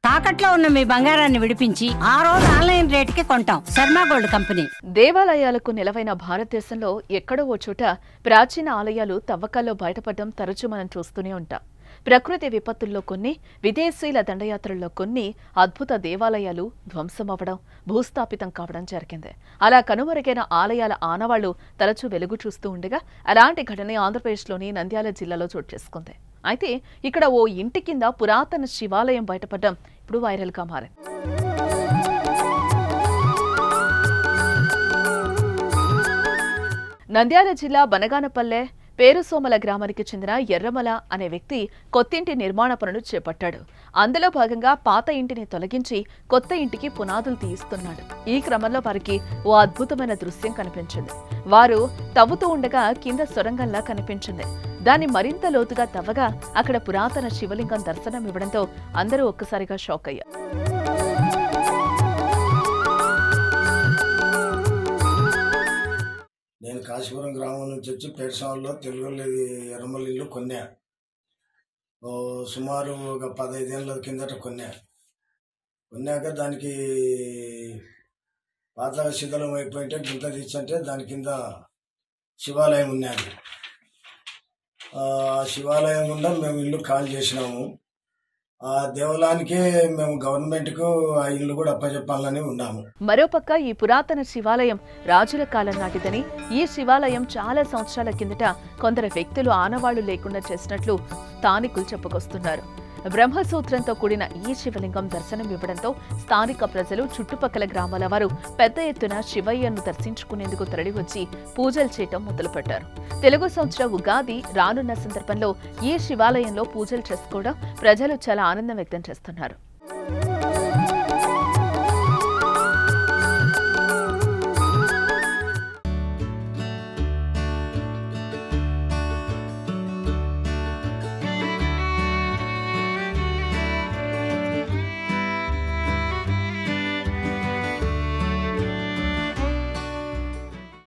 తాకట్లో ఉన్న మీ బంగారాన్ని విడిపించి ఆ రోజు ఆన్లైన్ రేటుకి కొంటాం. Sharma gold company. దేవాలయాలకు నిలవైన భారతదేశంలో ఎక్కడో ఓ చోట ప్రాచీన ఆలయాలు తవ్వకాల్లో బయటపడడం తరచూ మనం చూస్తూనే ఉంటాం. ప్రకృతి విపత్తుల్లో కొన్ని, విదేశీయుల దండయాత్రల్లో కొన్ని అద్భుత దేవాలయాలు ధ్వంసమవ్వడం, భూస్థాపితం కావడం జరిగింది. అలా కనుమరుగైన ఆలయాల ఆనవాళ్లు తరచూ వెలుగు చూస్తూ ఉండగా అలాంటి ఘటన ఆంధ్రప్రదేశ్లోని నంద్యాల జిల్లాలో చోటు చేసుకుంది. అయితే ఇక్కడ ఓ ఇంటి కింద పురాతన శివాలయం బయటపడడం ఇప్పుడు వైరల్గా మారింది. నంద్యాల జిల్లా బనగానపల్లె పేరుసోమల గ్రామానికి చెందిన ఎర్రమల అనే వ్యక్తి కొత్తింటి నిర్మాణ పనులు చేపట్టాడు. అందులో భాగంగా పాత ఇంటిని తొలగించి కొత్త ఇంటికి పునాదులు తీయిస్తున్నాడు. ఈ క్రమంలో వారికి ఓ అద్భుతమైన దృశ్యం కనిపించింది. వారు తవ్వుతూ ఉండగా కింద సొరంగంలా కనిపించింది. దాన్ని మరింత లోతుగా తవ్వగా అక్కడ పురాతన శివలింగం దర్శనం ఇవ్వడంతో అందరూ ఒక్కసారిగా షాక్ అయ్యారు. నేను కాశీపురం గ్రామం నుంచి వచ్చి పేరుసోమలో తెలుగు ఎర్రమల్లి ఇల్లు కొన్నా. సుమారు ఒక 15 ఏళ్ళ కిందట కొన్నాక దానికి పాత శిథిలం అయిపోయింటే గింత తీర్చంటే దాని కింద శివాలయం ఉన్నది. ఆ శివాలయం గుండా మేము ఇల్లు కాల్ చేసినాము. ఆ దేవాలయానికే మేము గవర్నమెంట్కు ఆ ఇల్లు కూడా అప్పచెప్పాలని ఉన్నాము. మరోపక్క ఈ పురాతన శివాలయం రాజుల కాలం నాటిదని, ఈ శివాలయం చాలా సంవత్సరాల కిందట కొందరు వ్యక్తులు ఆనవాళ్లు లేకుండా చేసినట్లు స్థానికులు చెప్పుకొస్తున్నారు. బ్రహ్మసూత్రంతో కూడిన ఈ శివలింగం దర్శనం ఇవ్వడంతో స్థానిక ప్రజలు, చుట్టుపక్కల గ్రామాల వారు పెద్ద ఎత్తున శివయ్యను దర్శించుకునేందుకు తరలివచ్చి పూజలు చేయటం మొదలుపెట్టారు. తెలుగు సంవత్సర ఉగాది రానున్న సందర్భంలో ఈ శివాలయంలో పూజలు చేసుకోవడం ప్రజలు చాలా ఆనందం వ్యక్తం చేస్తున్నారు.